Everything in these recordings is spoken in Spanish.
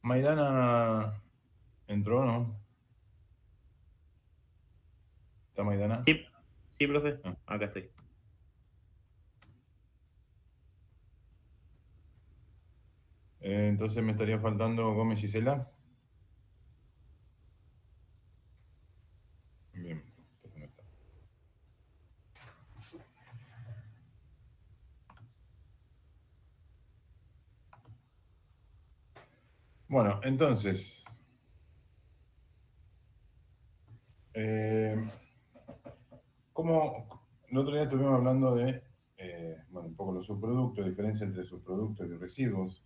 Maidana entró, ¿no? ¿Está Maidana? Sí, sí, profe, Ah. acá estoy. Entonces me estaría faltando Gómez Gisela. Bien, entonces no está. Bueno, entonces, eh, como el otro día estuvimos hablando de, bueno, un poco los subproductos, diferencia entre subproductos y residuos,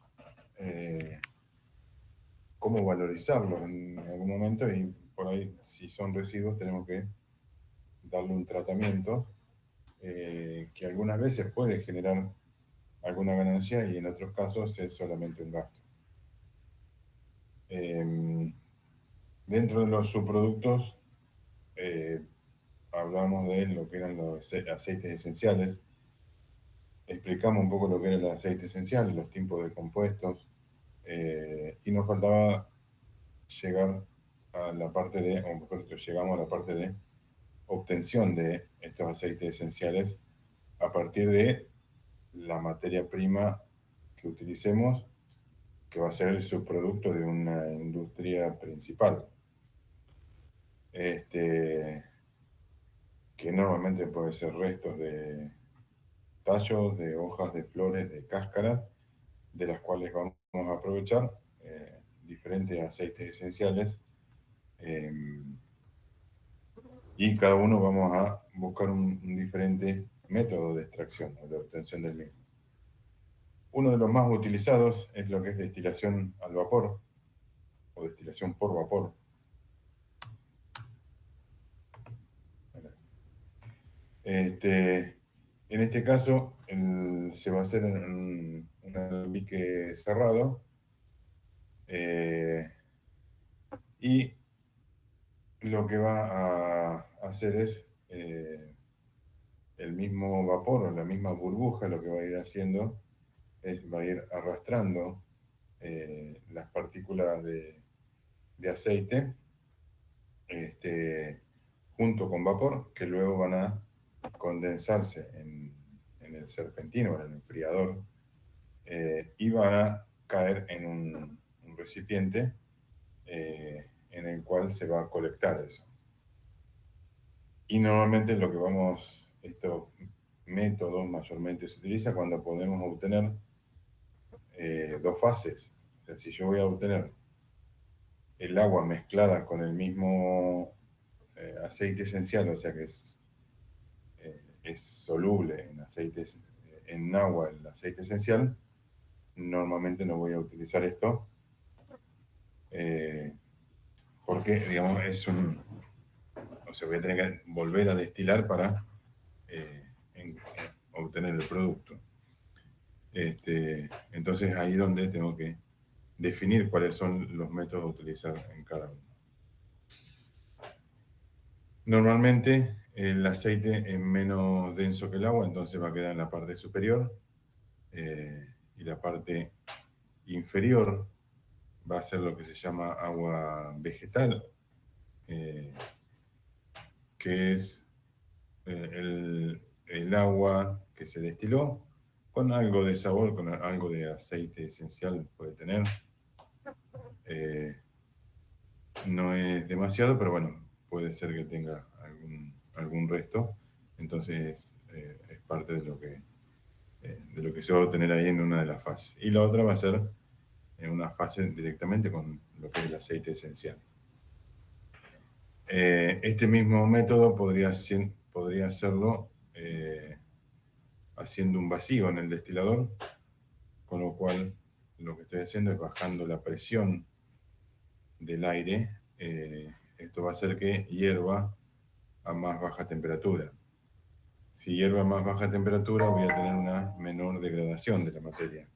eh, cómo valorizarlos en algún momento y por ahí, si son residuos, tenemos que darle un tratamiento que algunas veces puede generar alguna ganancia y en otros casos es solamente un gasto. Eh, Dentro de los subproductos eh, hablamos de lo que eran los aceites esenciales, explicamos un poco lo que era el aceite esencial, los tipos de compuestos, y nos faltaba llegar a la parte de, o mejor dicho, llegamos a la parte de obtención de estos aceites esenciales a partir de la materia prima que utilicemos, que va a ser el subproducto de una industria principal. Este, que normalmente puede ser restos de tallos, de hojas, de flores, de cáscaras, de las cuales vamos a aprovechar diferentes aceites esenciales eh, y cada uno vamos a buscar un diferente método de extracción o de obtención del mismo. Uno de los más utilizados es lo que es destilación al vapor o destilación por vapor. En este caso, se va a hacer en un alambique cerrado y lo que va a hacer es el mismo vapor o la misma burbuja, lo que va a ir haciendo es va a ir arrastrando las partículas de aceite este, junto con vapor, que luego van a condensarse en el serpentino, en el enfriador, y van a caer en un recipiente en el cual se va a colectar eso. Y normalmente lo que estos métodos mayormente se utiliza cuando podemos obtener dos fases. O sea, si yo voy a obtener el agua mezclada con el mismo aceite esencial, o sea que es soluble en aceites, en agua el aceite esencial, normalmente no voy a utilizar esto eh, porque, digamos, o sea, voy a tener que volver a destilar para obtener el producto. Entonces ahí es donde tengo que definir cuáles son los métodos a utilizar en cada uno. Normalmente el aceite es menos denso que el agua, entonces va a quedar en la parte superior y la parte inferior va a ser lo que se llama agua vegetal, eh, que es el agua que se destiló con algo de sabor, con algo de aceite esencial puede tener. Eh, no es demasiado, pero bueno, puede ser que tenga algún resto. Entonces es parte de lo que se va a obtener ahí en una de las fases. Y la otra va a ser en una fase directamente con lo que es el aceite esencial. Este mismo método podría hacerlo haciendo un vacío en el destilador, con lo cual lo que estoy haciendo es bajando la presión del aire. Esto va a hacer que hierva a más baja temperatura. Si hierve a más baja temperatura, voy a tener una menor degradación de la materia.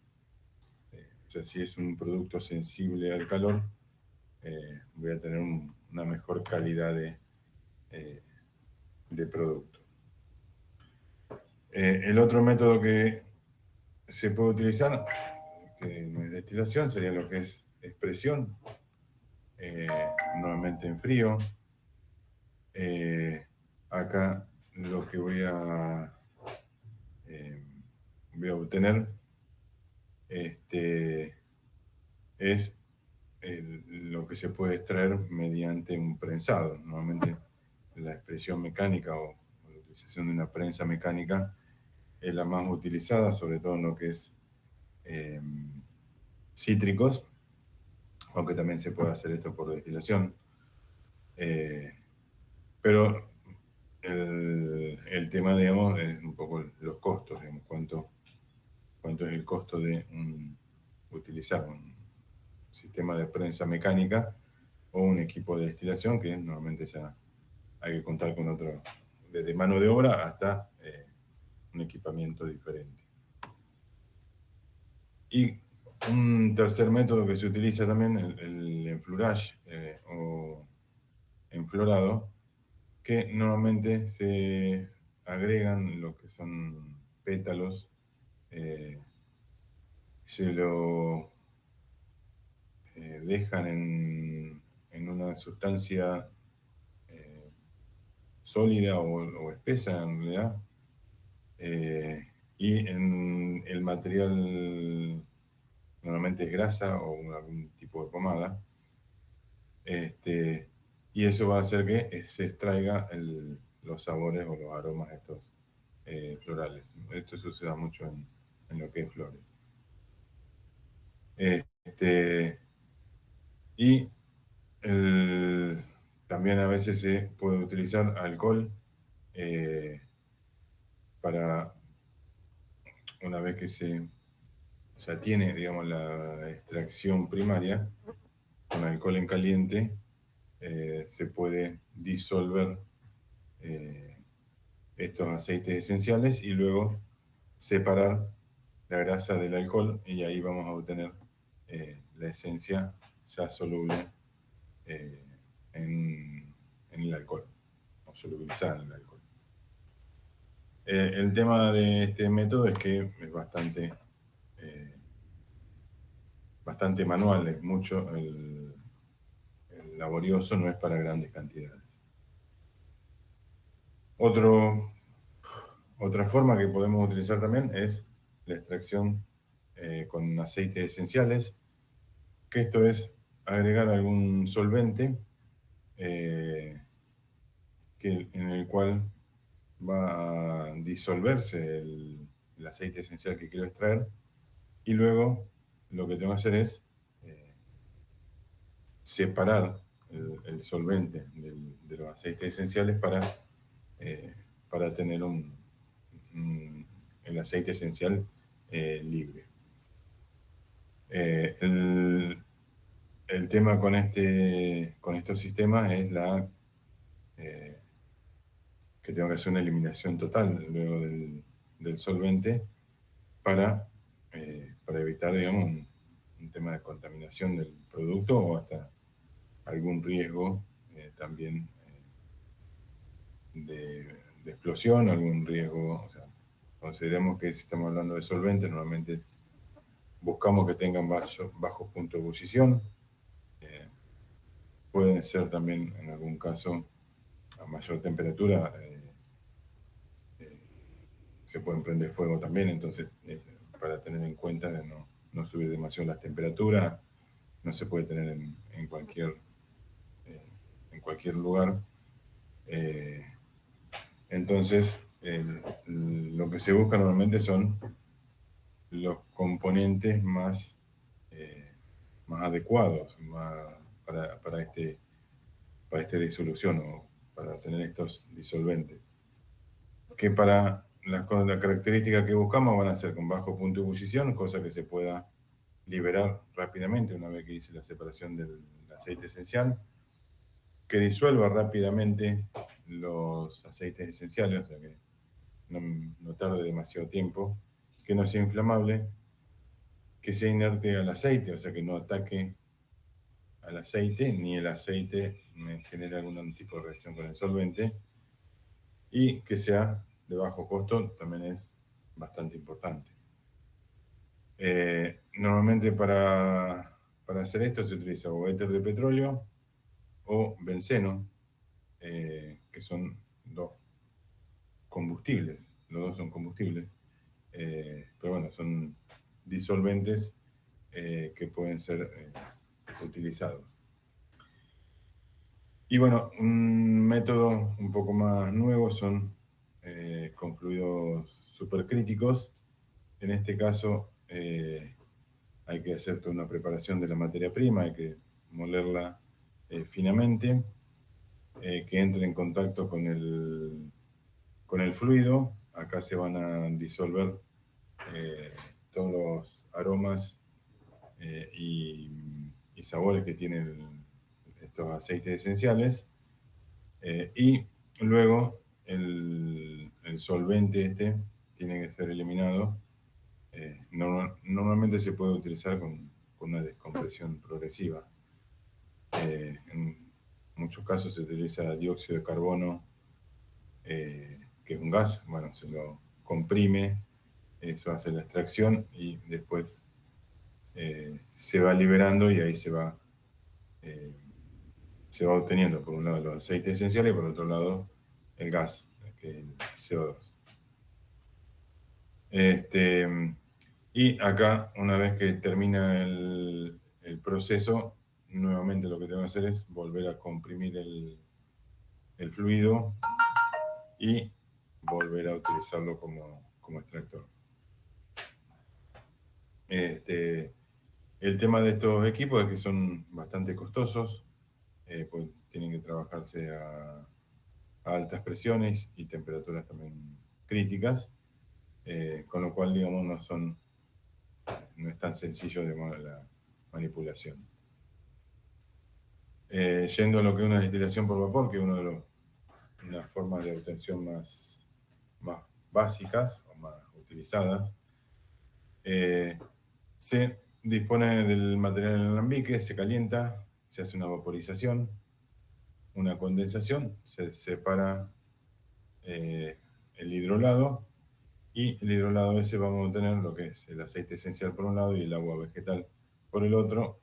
O sea, si es un producto sensible al calor, voy a tener una mejor calidad eh, de producto. El otro método que se puede utilizar, que no es destilación, sería lo que es expresión, nuevamente en frío. Acá lo que voy a obtener es lo que se puede extraer mediante un prensado. Normalmente la expresión mecánica o la utilización de una prensa mecánica es la más utilizada, sobre todo en lo que es cítricos, aunque también se puede hacer esto por destilación. Pero el tema, digamos, es un poco los costos, digamos, cuánto es el costo de utilizar un sistema de prensa mecánica o un equipo de destilación, que normalmente ya hay que contar con otro, desde mano de obra hasta un equipamiento diferente. Y un tercer método que se utiliza también, el enfleurage o enflorado, que normalmente se agregan lo que son pétalos, se lo dejan en una sustancia sólida o espesa en realidad, y en el material normalmente es grasa o algún tipo de pomada, y eso va a hacer que se extraiga los sabores o los aromas estos florales. Esto sucede mucho en lo que es flores. Y también a veces se puede utilizar alcohol para, una vez que se ya tiene, digamos, la extracción primaria, con alcohol en caliente, se puede disolver estos aceites esenciales y luego separar la grasa del alcohol, y ahí vamos a obtener la esencia ya soluble eh, en el alcohol, o solubilizada en el alcohol. El tema de este método es que es bastante manual, es mucho, el laborioso, no es para grandes cantidades. Otra forma que podemos utilizar también es la extracción con aceites esenciales, que esto es agregar algún solvente en el cual va a disolverse el aceite esencial que quiero extraer, y luego lo que tengo que hacer es separar el solvente de los aceites esenciales eh, para tener el aceite esencial libre. El tema con estos sistemas es eh, que tengo que hacer una eliminación total luego del solvente para evitar, digamos, un tema de contaminación del producto o hasta algún riesgo también de explosión, algún riesgo. O sea, consideremos que si estamos hablando de solventes, normalmente buscamos que tengan bajos puntos de ebullición. Pueden ser también, en algún caso, a mayor temperatura, se pueden prender fuego también. Entonces, para tener en cuenta de no subir demasiado las temperaturas, no se puede tener eh, en cualquier lugar. Entonces, lo que se busca normalmente son los componentes más adecuados para esta disolución o para tener estos disolventes. Que para las características que buscamos van a ser con bajo punto de ebullición, cosa que se pueda liberar rápidamente una vez que hice la separación del aceite esencial, que disuelva rápidamente los aceites esenciales, o sea que no tarde demasiado tiempo, que no sea inflamable, que sea inerte al aceite, o sea que no ataque al aceite, ni el aceite me genere algún tipo de reacción con el solvente, y que sea de bajo costo, también es bastante importante. Normalmente para para hacer esto se utiliza o éter de petróleo o benceno, que son dos combustibles, los dos son combustibles, pero bueno, son disolventes que pueden ser utilizados. Y bueno, un método un poco más nuevo son con fluidos supercríticos. En este caso hay que hacer toda una preparación de la materia prima, hay que molerla finamente, que entre en contacto con el fluido. Acá se van a disolver todos los aromas y sabores que tienen estos aceites esenciales. Y luego el solvente este tiene que ser eliminado. Normalmente se puede utilizar con una descompresión progresiva. En muchos casos se utiliza dióxido de carbono, que es un gas. Bueno, se lo comprime, eso hace la extracción y después se va liberando y ahí eh, se va obteniendo por un lado los aceites esenciales y por otro lado el gas, que es el CO2. Y acá, una vez que termina el proceso, nuevamente lo que tengo que hacer es volver a comprimir el fluido y volver a utilizarlo como extractor. El tema de estos equipos es que son bastante costosos, pues tienen que trabajarse a altas presiones y temperaturas también críticas, con lo cual, digamos, no es tan sencillo de la manipulación. Yendo a lo que es una destilación por vapor, que es unas formas de obtención más básicas o más utilizadas, se dispone del material en el alambique, se calienta, se hace una vaporización, una condensación, se separa el hidrolado, y el hidrolado ese vamos a obtener lo que es el aceite esencial por un lado y el agua vegetal por el otro,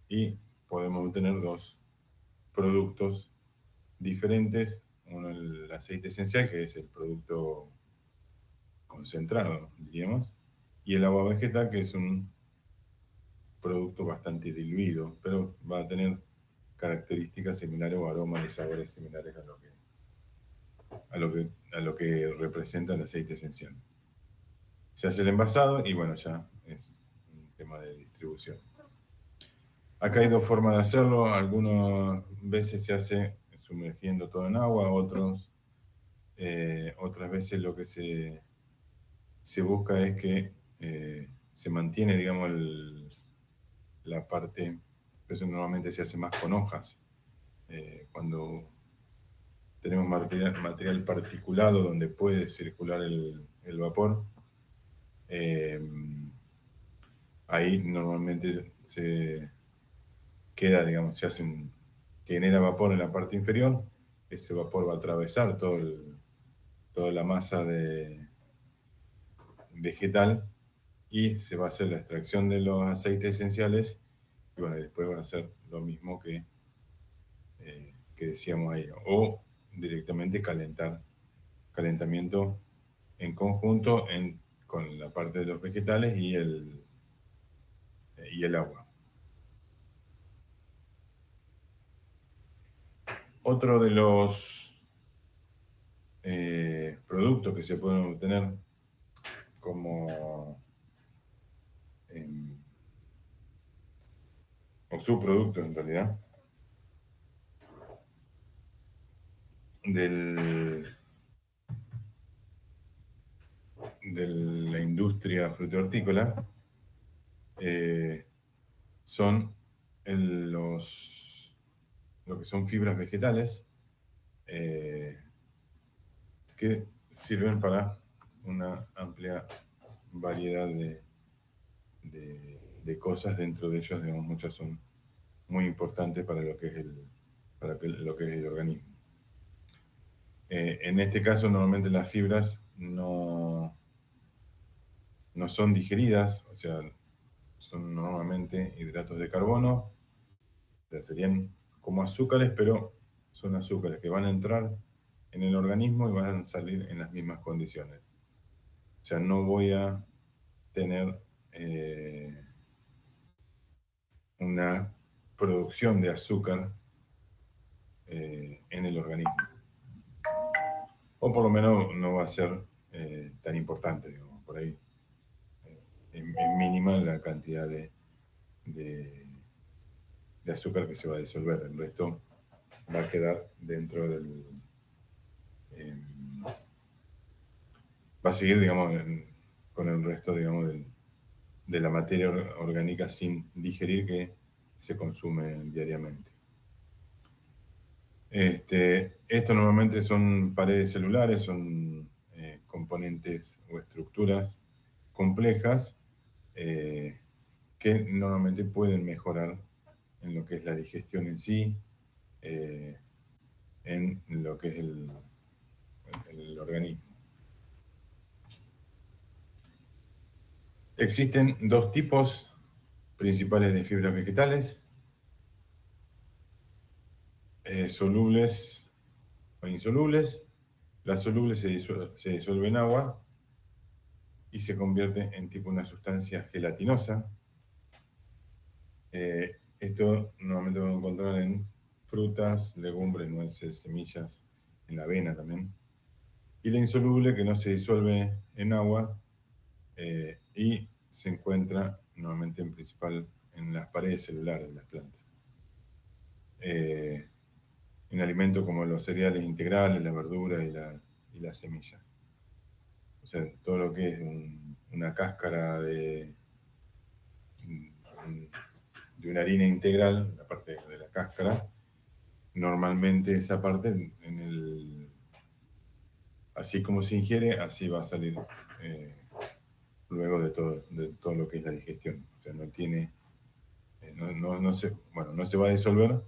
y podemos obtener dos productos diferentes. Uno, el aceite esencial, que es el producto concentrado, diríamos, y el agua vegetal, que es un producto bastante diluido, pero va a tener características similares o aromas y sabores similares a lo que representa el aceite esencial. Se hace el envasado y bueno, ya es un tema de distribución. Acá hay dos formas de hacerlo. Algunas veces se hace sumergiendo todo en agua, otras veces lo que se busca es que se mantiene, digamos, la parte, eso normalmente se hace más con hojas. Cuando tenemos material particulado donde puede circular el vapor, eh, ahí normalmente se queda, digamos, genera vapor en la parte inferior. Ese vapor va a atravesar toda la masa vegetal y se va a hacer la extracción de los aceites esenciales y bueno, después va a hacer lo mismo que decíamos ahí, o directamente calentamiento en conjunto con la parte de los vegetales y el agua. Otro de los productos que se pueden obtener como o subproductos en realidad del, de la industria frutícola son lo que son fibras vegetales, que sirven para una amplia variedad de cosas. Dentro de ellos, digamos, muchas son muy importantes para lo que es lo que es el organismo. En este caso, normalmente las fibras no son digeridas, o sea, son normalmente hidratos de carbono, o sea, serían como azúcares, pero son azúcares que van a entrar en el organismo y van a salir en las mismas condiciones. O sea, no voy a tener una producción de azúcar en el organismo. O por lo menos no va a ser tan importante, digamos, por ahí. Es mínima la cantidad de, de azúcar que se va a disolver. El resto va a quedar dentro del... va a seguir, digamos, con el resto, digamos, de la materia orgánica sin digerir que se consume diariamente. Esto normalmente son paredes celulares, son componentes o estructuras complejas que normalmente pueden mejorar en lo que es la digestión en sí, eh, en lo que es el organismo. Existen dos tipos principales de fibras vegetales, solubles o insolubles. La soluble se disuelve en agua y se convierte en tipo una sustancia gelatinosa. Esto normalmente lo vamos a encontrar en frutas, legumbres, nueces, semillas, en la avena también. Y la insoluble que no se disuelve en agua y se encuentra normalmente en principal en las paredes celulares de las plantas. En alimentos como los cereales integrales, las verduras y las semillas. O sea, todo lo que es una cáscara de una harina integral, la parte de la cáscara, normalmente esa parte, así como se ingiere, así va a salir luego de todo lo que es la digestión. O sea, no tiene, no se va a disolver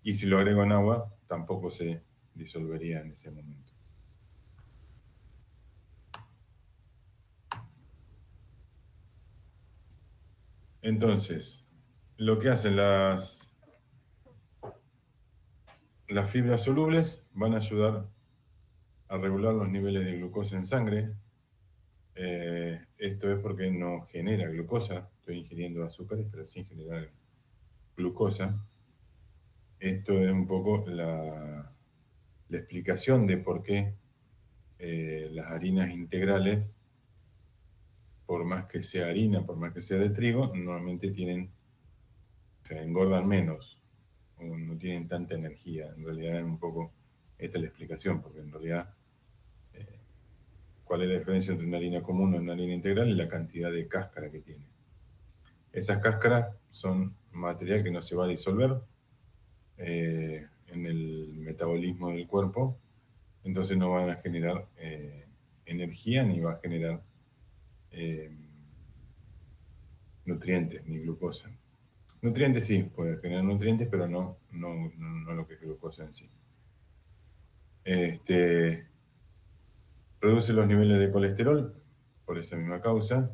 y si lo agrego en agua, tampoco se disolvería en ese momento. Entonces, lo que hacen las fibras solubles van a ayudar a regular los niveles de glucosa en sangre. Esto es porque no genera glucosa, estoy ingiriendo azúcares, pero sin generar glucosa. Esto es un poco la explicación de por qué las harinas integrales, por más que sea harina, por más que sea de trigo, normalmente o sea, engordan menos, o no tienen tanta energía. En realidad es un poco esta es la explicación, porque en realidad cuál es la diferencia entre una harina común y una harina integral y la cantidad de cáscara que tiene. Esas cáscaras son material que no se va a disolver en el metabolismo del cuerpo, entonces no van a generar energía ni va a generar eh, nutrientes ni glucosa. Nutrientes sí, puede generar nutrientes, pero no lo que es glucosa en sí. Reduce los niveles de colesterol por esa misma causa,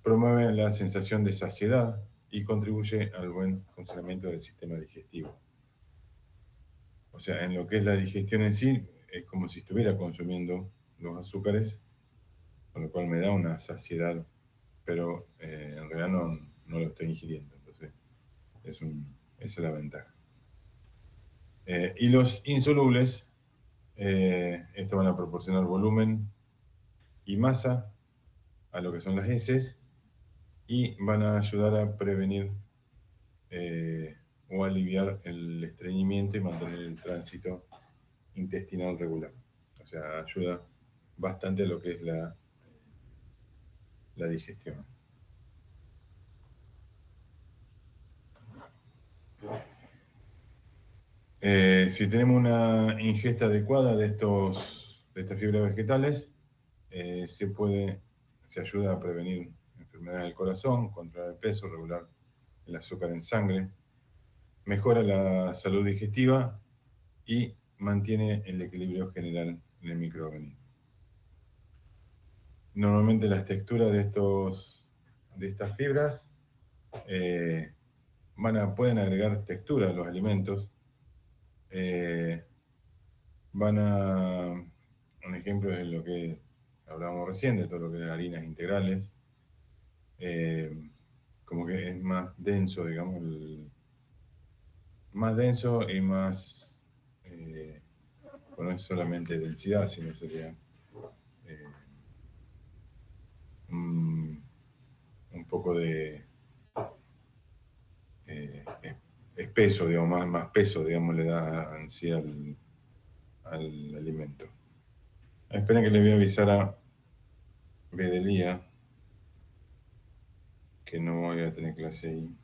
promueve la sensación de saciedad y contribuye al buen funcionamiento del sistema digestivo. O sea, en lo que es la digestión en sí, es como si estuviera consumiendo los azúcares, con lo cual me da una saciedad, pero en realidad no lo estoy ingiriendo. Entonces, esa es la ventaja. Y los insolubles, esto van a proporcionar volumen y masa a lo que son las heces y van a ayudar a prevenir o aliviar el estreñimiento y mantener el tránsito intestinal regular. O sea, ayuda bastante a lo que es la digestión. Si tenemos una ingesta adecuada de estas fibras vegetales, se ayuda a prevenir enfermedades del corazón, controlar el peso, regular el azúcar en sangre, mejora la salud digestiva y mantiene el equilibrio general en el microorganismo. Normalmente las texturas de estas fibras pueden agregar textura a los alimentos. Eh, un ejemplo es lo que hablábamos recién, de todo lo que es harinas integrales. eh, Como que es más denso, digamos, más denso y más, no es solamente densidad, sino sería eh, un, un poco de espeso, digamos, más peso, digamos, le da en sí al alimento. Esperen que le voy a avisar a Bedelía que no voy a tener clase ahí.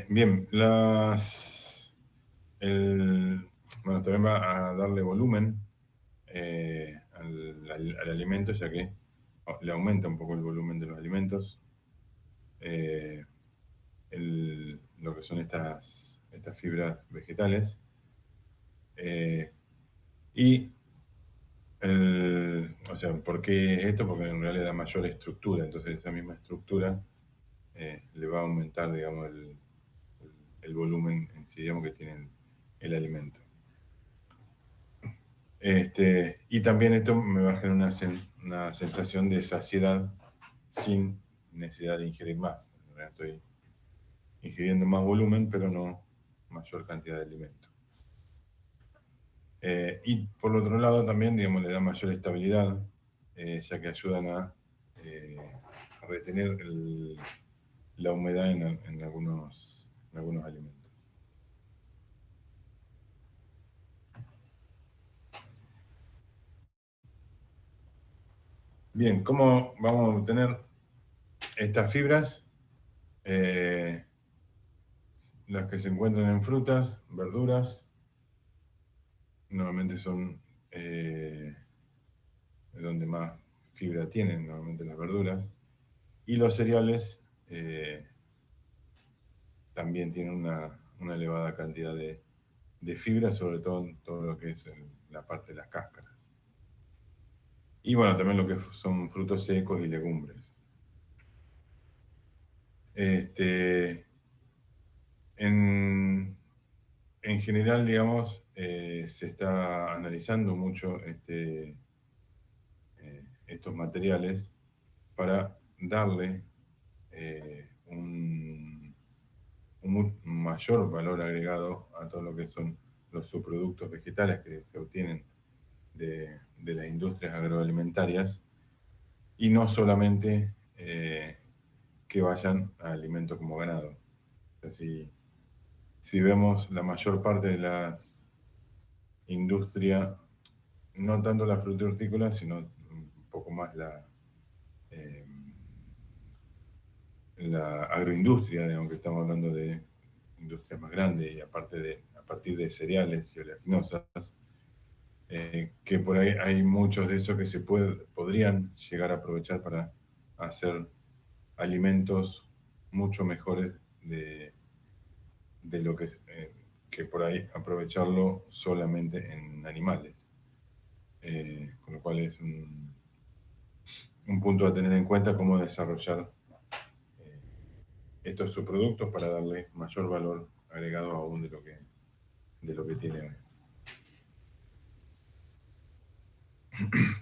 Bien, bueno, también va a darle volumen al alimento, ya que le aumenta un poco el volumen de los alimentos. eh, lo que son estas fibras vegetales. eh, y o sea, ¿por qué esto? Porque en realidad da mayor estructura, entonces esa misma estructura le va a aumentar, digamos, el volumen en sí, digamos, que tiene el alimento. Y también esto me va a generar una sensación de saciedad sin necesidad de ingerir más. En realidad estoy ingiriendo más volumen, pero no mayor cantidad de alimento. Y por otro lado también, digamos, le da mayor estabilidad, ya que ayudan eh, a retener la humedad en algunos alimentos. Bien, ¿cómo vamos a obtener estas fibras? Eh, las que se encuentran en frutas, verduras, normalmente son donde más fibra tienen, normalmente las verduras. Y los cereales también tienen una elevada cantidad de fibra, sobre todo en todo lo que es la parte de las cáscaras. Y bueno, también lo que son frutos secos y legumbres. Este, en, en general, digamos, se está analizando mucho estos materiales para darle un mayor valor agregado a todo lo que son los subproductos vegetales que se obtienen de las industrias agroalimentarias y no solamente que vayan a alimentos como ganado. O sea, si vemos la mayor parte de la industria, no tanto la fruta y hortícola, sino un poco más eh, la agroindustria, digamos que estamos hablando de industrias más grandes y a partir de cereales y oleaginosas, que por ahí hay muchos de esos que podrían llegar a aprovechar para hacer alimentos mucho mejores de lo que por ahí aprovecharlo solamente en animales. Con lo cual es un punto a tener en cuenta cómo desarrollar eh, estos subproductos para darle mayor valor agregado aún de lo que tiene hoy.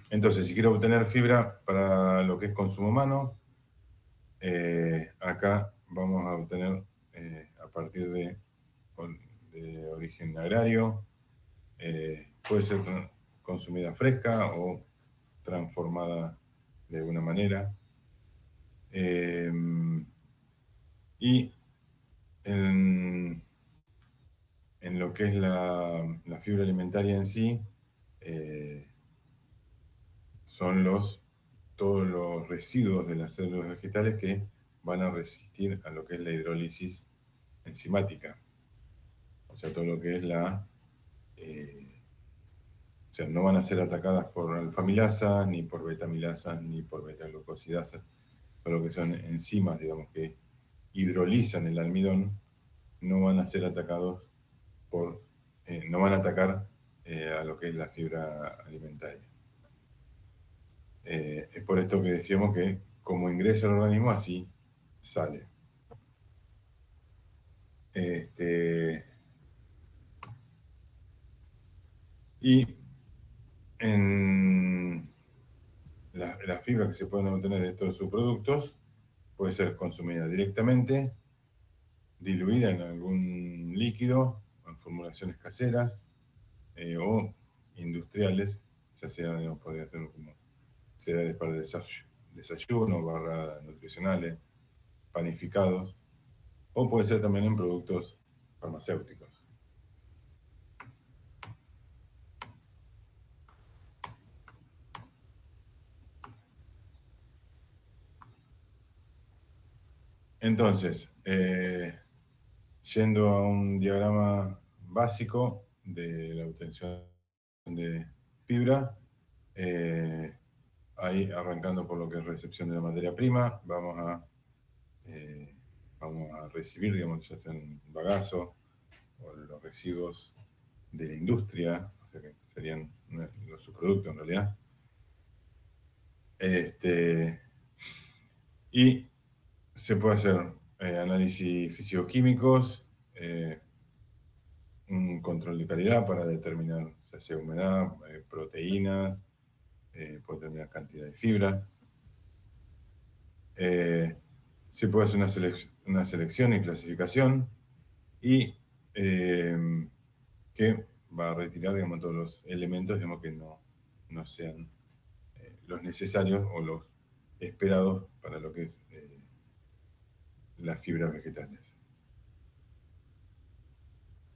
Entonces, si quiero obtener fibra para lo que es consumo humano, acá vamos a obtener a partir de de origen agrario, puede ser consumida fresca o transformada de alguna manera. Y en, en lo que es la fibra alimentaria en sí, eh, son todos los residuos de las células vegetales que van a resistir a lo que es la hidrólisis enzimática. O sea, todo lo que es o sea, no van a ser atacadas por alfamilasas, ni por betamilasas, ni por betaglucosidasas, todo lo que son enzimas, digamos, que hidrolizan el almidón, no van a ser atacados no van a atacar a lo que es la fibra alimentaria. Es por esto que decíamos que como ingresa al organismo, así sale. Este, y en la fibra que se pueden obtener de estos subproductos puede ser consumida directamente, diluida en algún líquido, en formulaciones caseras o industriales, ya sea, digamos, podría ser como cereales para desayuno, barras nutricionales, panificados, o puede ser también en productos farmacéuticos. Entonces, yendo a un diagrama básico de la obtención de fibra, ahí arrancando por lo que es recepción de la materia prima, eh, vamos a recibir, digamos, ya sea un bagazo o los residuos de la industria, o sea que serían los subproductos en realidad. Y se puede hacer análisis físico-químicos, un control de calidad para determinar ya sea humedad, proteínas, puede determinar cantidad de fibras. Se puede hacer una selección y clasificación y que va a retirar, digamos, todos los elementos, digamos, que no sean los necesarios o los esperados para lo que es las fibras vegetales.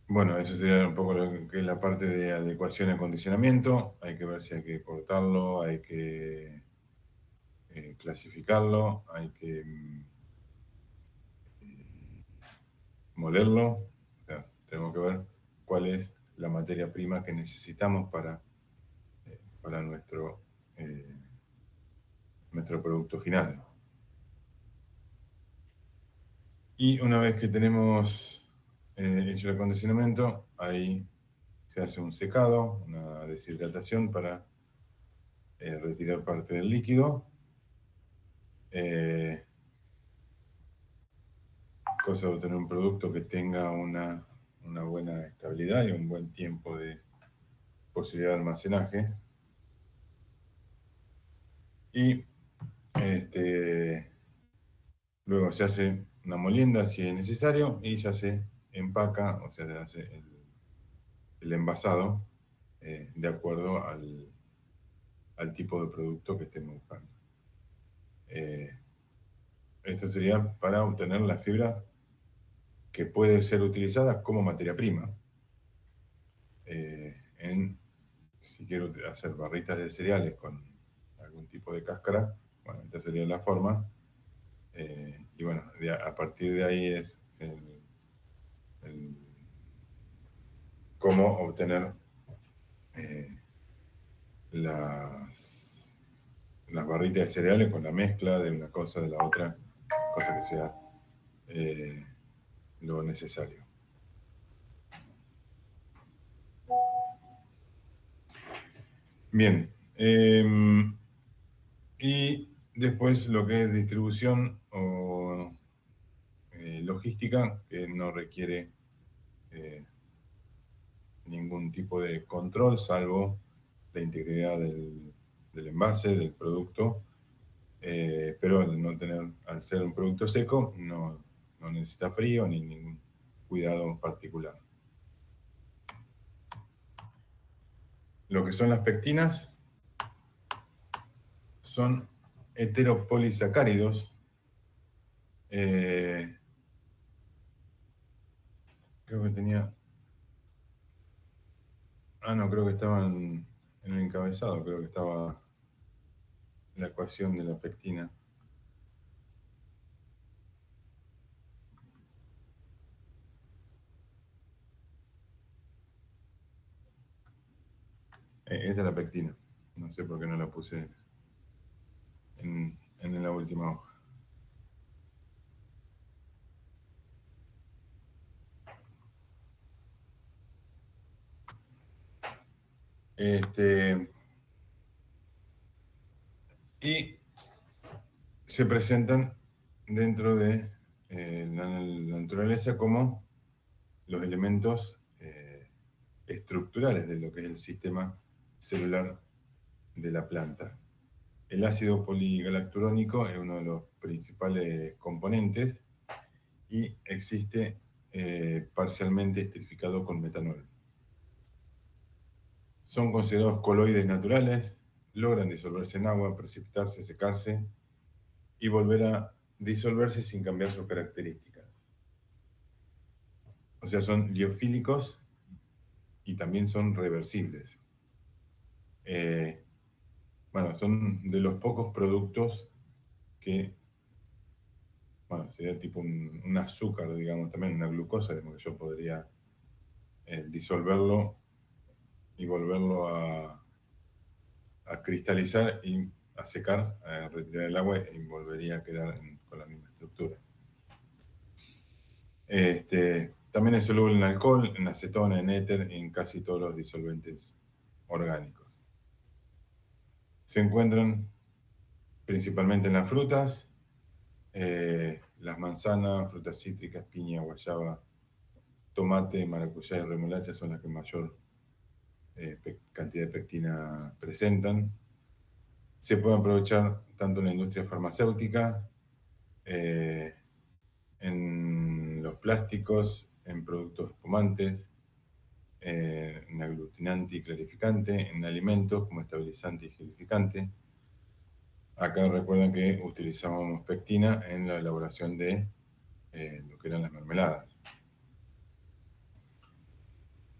Bueno, eso sería un poco lo que es la parte de adecuación y acondicionamiento. Hay que ver si hay que cortarlo, hay que clasificarlo, hay que molerlo. O sea, tenemos que ver cuál es la materia prima que necesitamos para nuestro producto final. Y una vez que tenemos hecho el acondicionamiento, ahí se hace un secado, una deshidratación para retirar parte del líquido. Cosa de obtener un producto que tenga una buena estabilidad y un buen tiempo de posibilidad de almacenaje. Y luego se hace una molienda si es necesario y ya se empaca, o sea, se hace el envasado de acuerdo al tipo de producto que estemos buscando. Esto sería para obtener la fibra que puede ser utilizada como materia prima. Si quiero hacer barritas de cereales con algún tipo de cáscara, bueno, esta sería la forma. Y bueno, a partir de ahí es el cómo obtener las, las barritas de cereales con la mezcla de una cosa de la otra, cosa que sea lo necesario. Bien. Y después lo que es distribución o logística, que no requiere ningún tipo de control, salvo la integridad del envase, del producto, pero al ser un producto seco, no necesita frío ni ningún cuidado particular. Lo que son las pectinas son heteropolisacáridos. Creo que tenía... Ah, no, creo que estaba en el encabezado, creo que estaba la ecuación de la pectina. Esta es la pectina. No sé por qué no la puse en la última hoja. Y se presentan dentro de la naturaleza como los elementos estructurales de lo que es el sistema celular de la planta. El ácido poligalacturónico es uno de los principales componentes y existe parcialmente esterificado con metanol. Son considerados coloides naturales, logran disolverse en agua, precipitarse, secarse y volver a disolverse sin cambiar sus características. O sea, son liofílicos y también son reversibles. Bueno, son de los pocos productos que, bueno, sería tipo un azúcar, digamos, también una glucosa, digamos, que yo podría disolverlo y volverlo a cristalizar y a secar, a retirar el agua y volvería a quedar con la misma estructura. También es soluble en alcohol, en acetona, en éter, en casi todos los disolventes orgánicos. Se encuentran principalmente en las frutas, las manzanas, frutas cítricas, piña, guayaba, tomate, maracuyá y remolacha son las que mayor cantidad de pectina presentan. Se puede aprovechar tanto en la industria farmacéutica, en los plásticos, en productos espumantes, en aglutinante y clarificante, en alimentos como estabilizante y gelificante. Acá recuerden que utilizábamos pectina en la elaboración de lo que eran las mermeladas.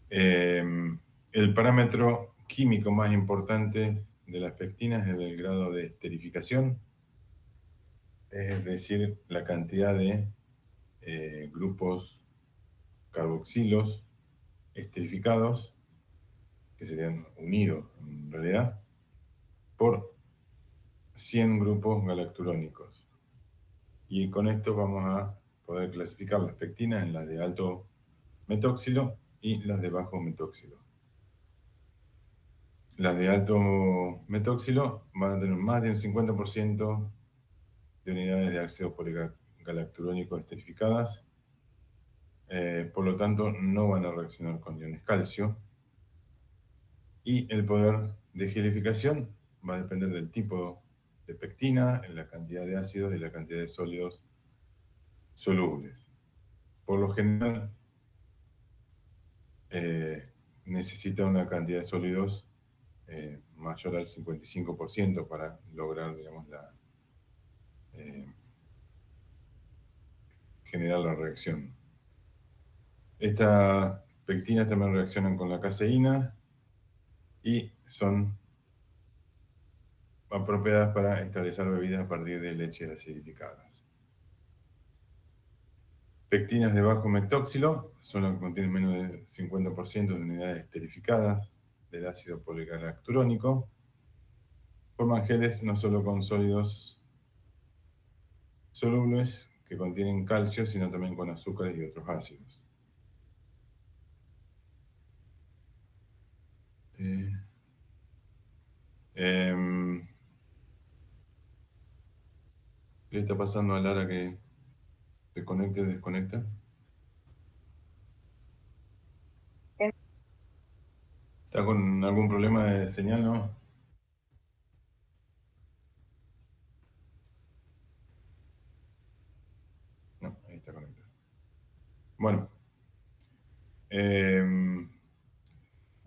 El parámetro químico más importante de las pectinas es el grado de esterificación, es decir, la cantidad de grupos carboxilos esterificados, que serían unidos en realidad, por 100 grupos galacturónicos. Y con esto vamos a poder clasificar las pectinas en las de alto metóxilo y las de bajo metóxilo. Las de alto metóxilo van a tener más de un 50% de unidades de ácido poligalacturónico esterificadas, por lo tanto no van a reaccionar con iones calcio. Y el poder de gelificación va a depender del tipo de pectina, en la cantidad de ácidos y la cantidad de sólidos solubles. Por lo general, necesita una cantidad de sólidos mayor al 55% para lograr, digamos, generar la reacción. Estas pectinas también reaccionan con la caseína y son apropiadas para establecer bebidas a partir de leches acidificadas. Pectinas de bajo metóxilo son las que contienen menos del 50% de unidades esterificadas del ácido poligalacturónico. Forman geles no solo con sólidos solubles que contienen calcio, sino también con azúcares y otros ácidos. ¿Qué le está pasando a Lara que se conecta y desconecta? ¿Está con algún problema de señal, no? No, ahí está conectado. Bueno,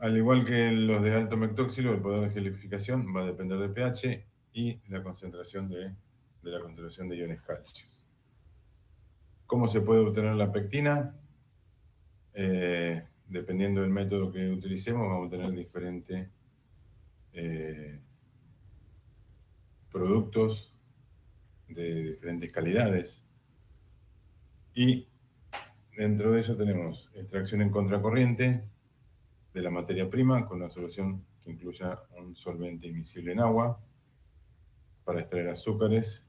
Al igual que los de alto mectóxilo, el poder de gelificación va a depender del pH y la concentración de la concentración de iones calcios. ¿Cómo se puede obtener la pectina? Dependiendo del método que utilicemos, vamos a tener diferentes productos de diferentes calidades. Y dentro de eso tenemos extracción en contracorriente de la materia prima con una solución que incluya un solvente immiscible en agua para extraer azúcares,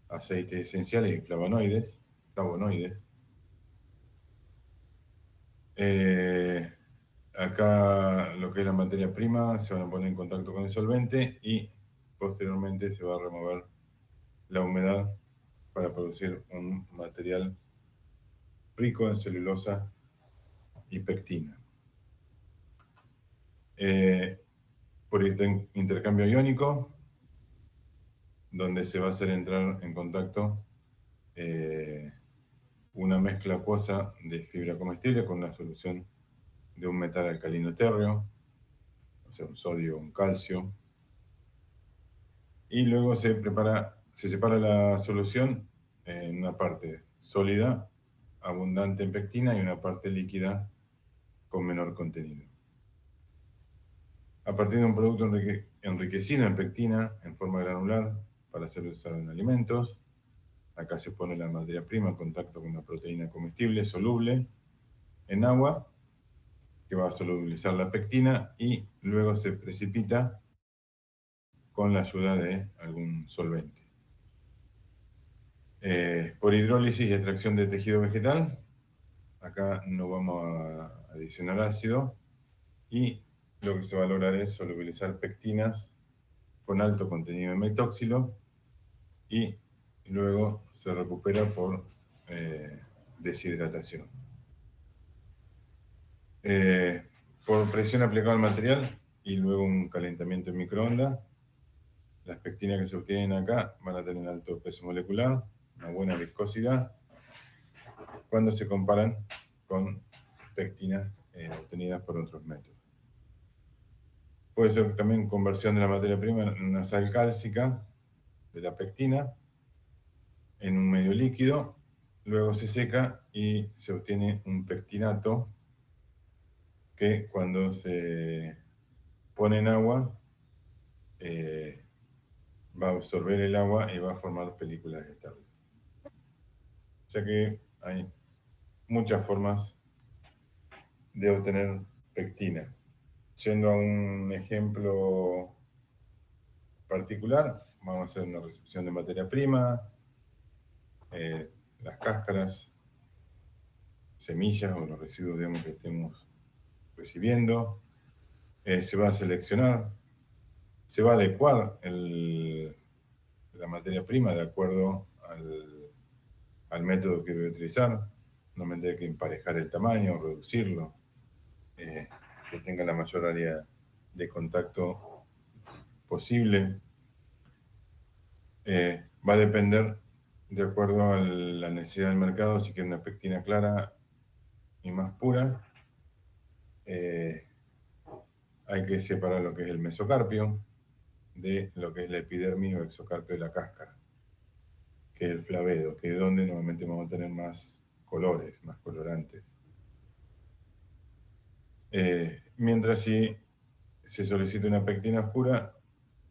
aceites esenciales y flavonoides. Acá lo que es la materia prima se van a poner en contacto con el solvente y posteriormente se va a remover la humedad para producir un material rico en celulosa y pectina. Por intercambio iónico, donde se va a hacer entrar en contacto una mezcla acuosa de fibra comestible con una solución de un metal alcalino térreo, o sea, un sodio o un calcio. Y luego se separa la solución en una parte sólida, abundante en pectina, y una parte líquida con menor contenido. A partir de un producto enriquecido en pectina en forma granular para ser usado en alimentos, acá se pone la materia prima en contacto con una proteína comestible soluble en agua, que va a solubilizar la pectina y luego se precipita con la ayuda de algún solvente. Por hidrólisis y extracción de tejido vegetal, acá no vamos a adicionar ácido y lo que se va a lograr es solubilizar pectinas con alto contenido de metóxilo y luego se recupera por deshidratación. Por presión aplicada al material y luego un calentamiento en microondas, las pectinas que se obtienen acá van a tener alto peso molecular, una buena viscosidad, cuando se comparan con pectinas obtenidas por otros métodos. Puede ser también conversión de la materia prima en una sal cálcica de la pectina en un medio líquido, luego se seca y se obtiene un pectinato que cuando se pone en agua va a absorber el agua y va a formar películas estables. O sea que hay muchas formas de obtener pectina. Yendo a un ejemplo particular, vamos a hacer una recepción de materia prima, las cáscaras, semillas o los residuos, digamos, que estemos recibiendo. Se va a seleccionar, se va a adecuar la materia prima de acuerdo al método que voy a utilizar. No me tendré que emparejar el tamaño, reducirlo, que tenga la mayor área de contacto posible. Va a depender de acuerdo a la necesidad del mercado, si quiere una pectina clara y más pura. Hay que separar lo que es el mesocarpio de lo que es la epidermis o exocarpio de la cáscara, que es el flavedo, que es donde normalmente vamos a tener más colores, más colorantes. Mientras si se solicita una pectina oscura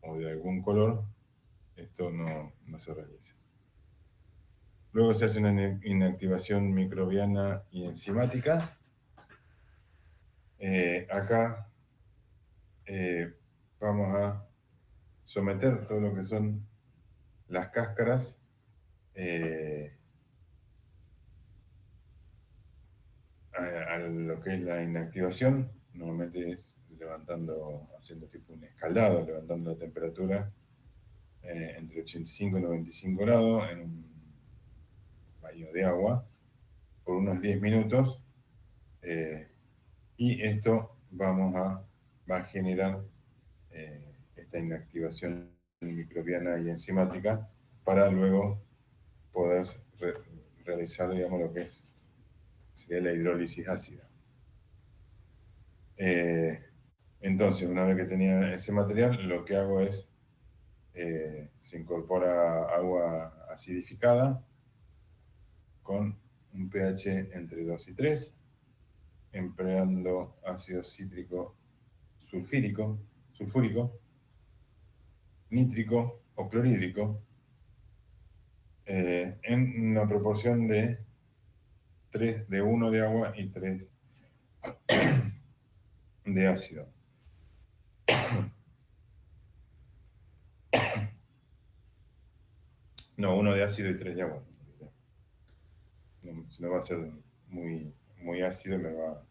o de algún color, esto no se realiza. Luego se hace una inactivación microbiana y enzimática. Acá vamos a someter todo lo que son las cáscaras a lo que es la inactivación. Normalmente es haciendo tipo un escaldado, levantando la temperatura entre 85 y 95 grados en un baño de agua por unos 10 minutos. Y esto va a generar esta inactivación microbiana y enzimática para luego poder realizar, digamos, lo que sería la hidrólisis ácida. Entonces, una vez que tenía ese material, lo que hago es, se incorpora agua acidificada con un pH entre 2 y 3, empleando ácido cítrico sulfúrico, nítrico o clorhídrico, en una proporción de 1 de agua y 3 de ácido. No, 1 de ácido y 3 de agua. No, si no va a ser muy ácido y me va a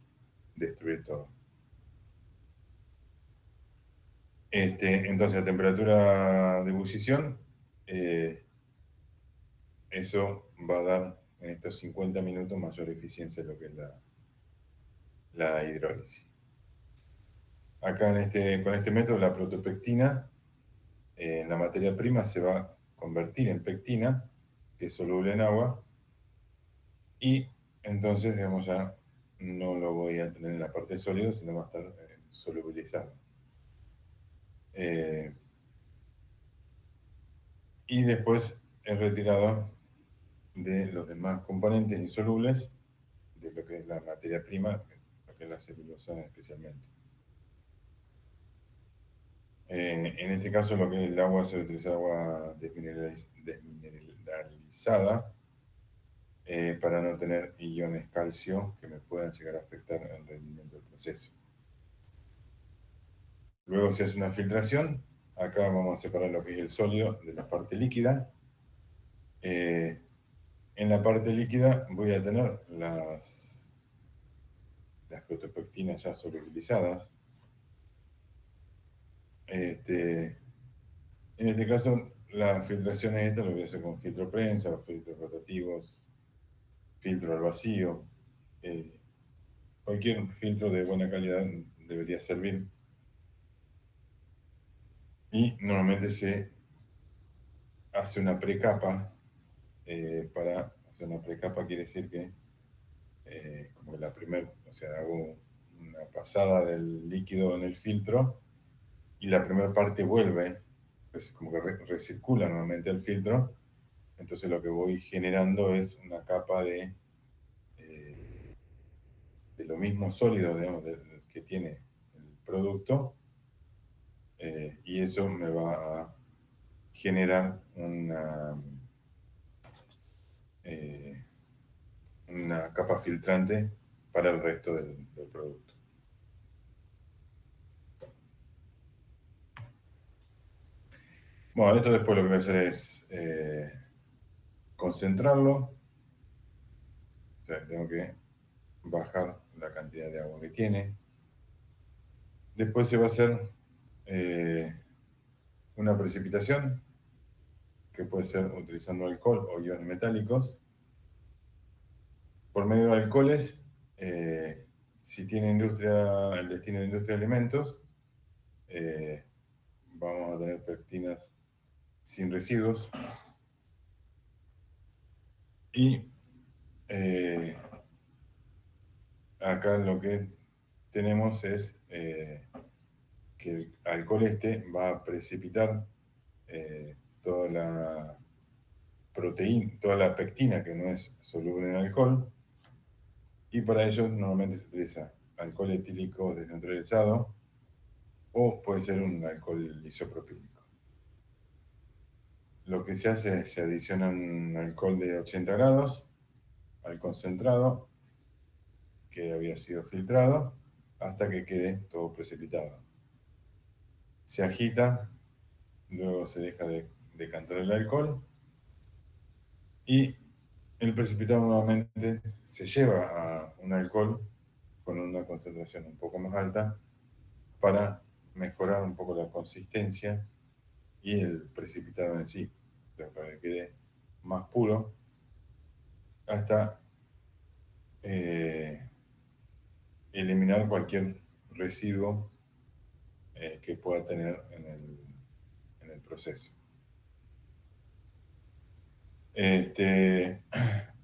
destruir todo. Entonces, a temperatura de ebullición, eh, eso va a dar en estos 50 minutos mayor eficiencia en lo que es la hidrólisis. Acá con este método, la protopectina, la materia prima se va a convertir en pectina, que es soluble en agua, y entonces, digamos, ya no lo voy a tener en la parte sólida, sino va a estar solubilizado. Eh, y después es retirado de los demás componentes insolubles de lo que es la materia prima, lo que es la celulosa especialmente. En este caso, lo que es el agua, se va a utilizar agua desmineralizada, para no tener iones calcio que me puedan llegar a afectar el rendimiento del proceso. Luego se hace una filtración. Acá vamos a separar lo que es el sólido de la parte líquida. En la parte líquida voy a tener las protopectinas ya solubilizadas. En este caso, las filtraciones estas lo voy a hacer con filtro prensa, o filtros rotativos, filtro al vacío. eh, Cualquier filtro de buena calidad debería servir. Y normalmente se hace una precapa. Para hacer una precapa quiere decir que, como que o sea, hago una pasada del líquido en el filtro y la primera parte vuelve, pues como que recircula nuevamente el filtro. Entonces lo que voy generando es una capa de lo mismo sólido, digamos, que tiene el producto, y eso me va a generar eh, una capa filtrante para el resto del producto. Bueno, esto después lo que voy a hacer es concentrarlo. O sea, tengo que bajar la cantidad de agua que tiene. Después se va a hacer eh, una precipitación, que puede ser utilizando alcohol o iones metálicos. Por medio de alcoholes, si tiene el destino de industria de alimentos, eh, vamos a tener pectinas sin residuos. Y eh, acá lo que tenemos es que el alcohol va a precipitar toda la proteína, toda la pectina que no es soluble en alcohol, y para ello normalmente se utiliza alcohol etílico desneutralizado o puede ser un alcohol isopropílico. Lo que se hace es se adiciona un alcohol de 80 grados al concentrado que había sido filtrado hasta que quede todo precipitado. Se agita, luego se deja de decantar el alcohol y el precipitado nuevamente se lleva a un alcohol con una concentración un poco más alta para mejorar un poco la consistencia y el precipitado en sí, para que quede más puro hasta eh, eliminar cualquier residuo que pueda tener en el proceso.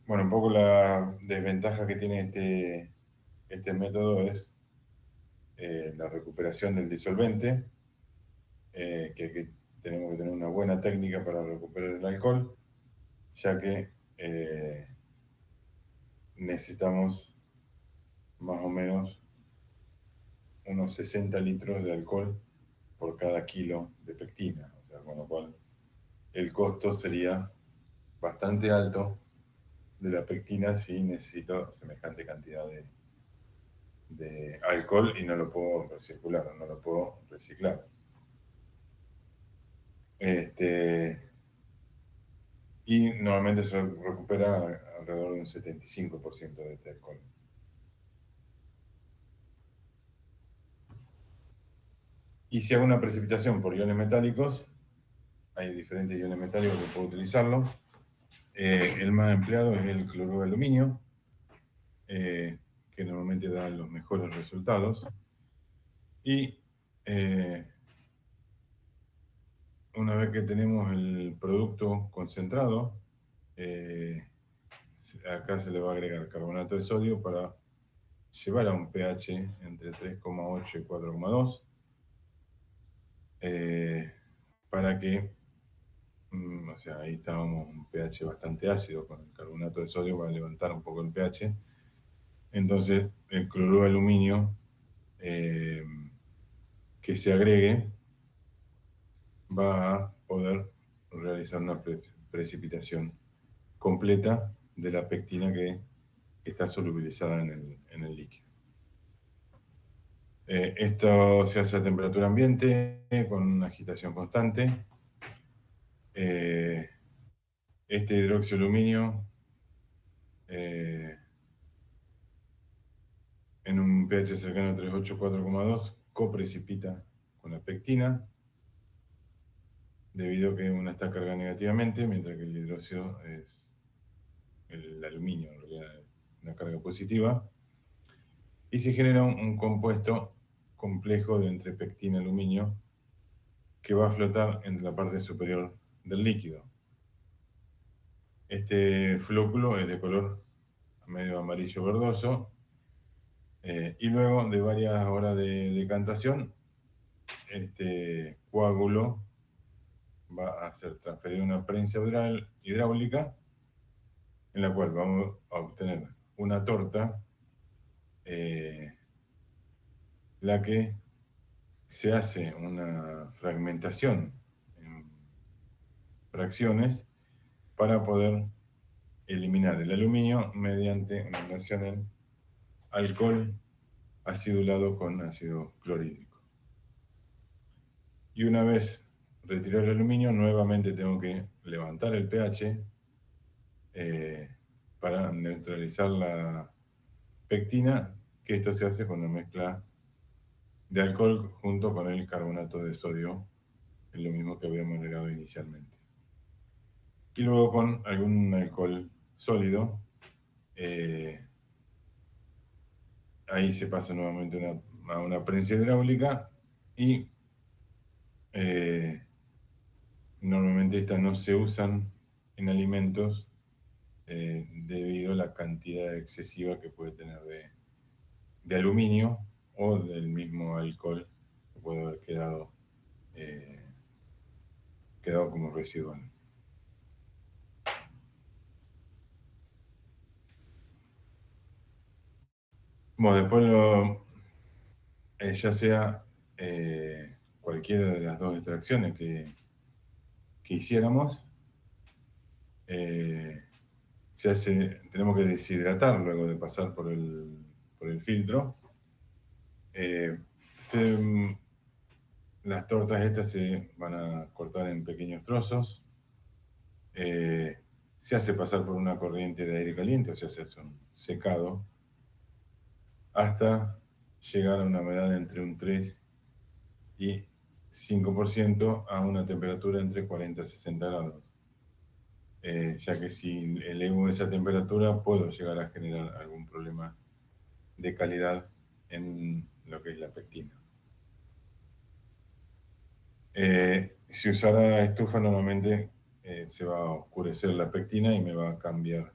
Bueno, un poco la desventaja que tiene este método es la recuperación del disolvente, que tenemos que tener una buena técnica para recuperar el alcohol, ya que necesitamos más o menos unos 60 litros de alcohol por cada kilo de pectina, o sea, con lo cual el costo sería bastante alto de la pectina si necesito semejante cantidad de alcohol y no lo puedo recircular, no lo puedo reciclar. Y normalmente se recupera alrededor de un 75% de este alcohol. Y si hago una precipitación por iones metálicos, hay diferentes iones metálicos que puedo utilizarlo. El más empleado es el cloruro de aluminio, que normalmente da los mejores resultados. Y una vez que tenemos el producto concentrado, acá se le va a agregar carbonato de sodio para llevar a un pH entre 3,8 y 4,2, para que, o sea, ahí estábamos un pH bastante ácido, con el carbonato de sodio va a levantar un poco el pH. Entonces, el cloruro de aluminio que se agregue va a poder realizar una precipitación completa de la pectina que está solubilizada en el líquido. Esto se hace a temperatura ambiente, con una agitación constante. Este hidróxido de aluminio, en un pH cercano a 3,8 4,2, coprecipita con la pectina, debido a que una está cargada negativamente, mientras que el hidróxido es el aluminio, en realidad es una carga positiva, y se genera un compuesto complejo de entre pectina y aluminio que va a flotar entre la parte superior del líquido. Este flóculo es de color medio amarillo verdoso, y luego de varias horas de decantación, este coágulo va a ser transferido a una prensa hidráulica, en la cual vamos a obtener una torta, la que se hace una fragmentación en fracciones para poder eliminar el aluminio mediante una inmersión en alcohol acidulado con ácido clorhídrico. Y una vez retirado el aluminio, nuevamente tengo que levantar el pH para neutralizar la pectina, que esto se hace con una mezcla de alcohol junto con el carbonato de sodio, es lo mismo que habíamos agregado inicialmente. Y luego con algún alcohol sólido, ahí se pasa nuevamente a una prensa hidráulica y normalmente estas no se usan en alimentos debido a la cantidad excesiva que puede tener de aluminio o del mismo alcohol que puede haber quedado como residual. Bueno, después ya sea cualquiera de las dos extracciones que hiciéramos, tenemos que deshidratar luego de pasar por el filtro. Las tortas estas se van a cortar en pequeños trozos. Se hace pasar por una corriente de aire caliente, o sea, se hace un secado, hasta llegar a una humedad entre un 3 y 5% a una temperatura entre 40 y 60 grados. Ya que si elevo esa temperatura puedo llegar a generar algún problema de calidad en lo que es la pectina. Si usara estufa, normalmente se va a oscurecer la pectina y me va a cambiar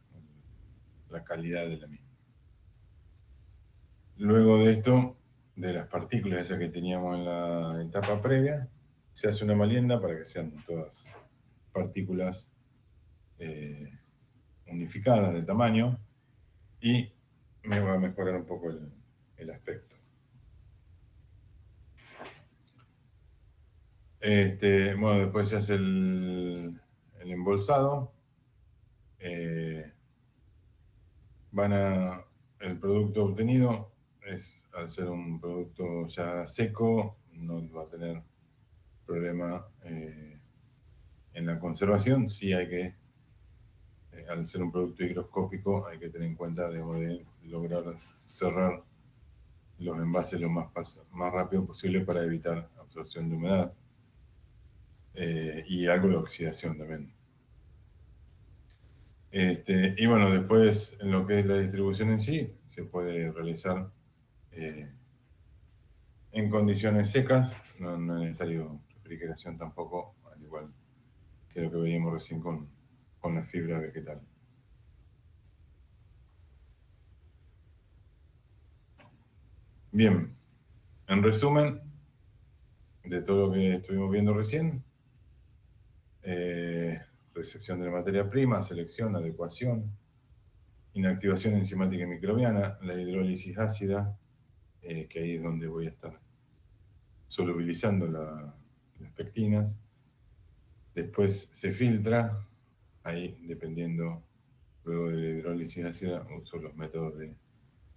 la calidad de la misma. Luego de esto, de las partículas esas que teníamos en la etapa previa. Se hace una molienda para que sean todas partículas unificadas de tamaño y me va a mejorar un poco el aspecto. Bueno, después se hace el embolsado. El producto obtenido al ser un producto ya seco, no va a tener problema en la conservación. Sí hay que, al ser un producto higroscópico, hay que tener en cuenta, digamos, de lograr cerrar los envases lo más rápido posible para evitar absorción de humedad y algo de oxidación también. Y bueno, después en lo que es la distribución en sí, se puede realizar en condiciones secas, no es necesario refrigeración tampoco, al igual que lo que veíamos recién con la fibra vegetal. Bien, en resumen de todo lo que estuvimos viendo recién, recepción de la materia prima, selección, adecuación, inactivación enzimática y microbiana, la hidrólisis ácida, que ahí es donde voy a estar solubilizando las pectinas. Después se filtra, ahí dependiendo, luego de la hidrólisis ácida, uso los métodos de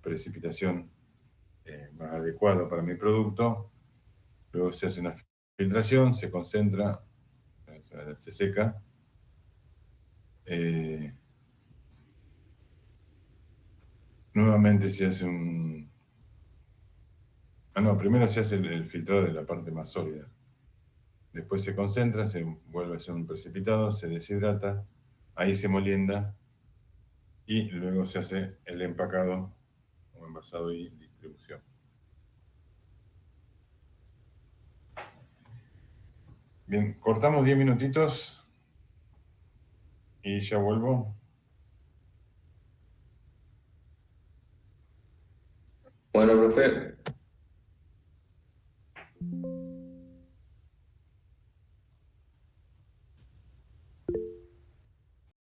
precipitación más adecuados para mi producto. Luego se hace una filtración, se concentra, o sea, se seca. Nuevamente se hace primero se hace el filtrado de la parte más sólida. Después se concentra, se vuelve a hacer un precipitado, se deshidrata, ahí se molienda y luego se hace el empacado o envasado y distribución. Bien, cortamos 10 minutitos y ya vuelvo. Bueno, profe,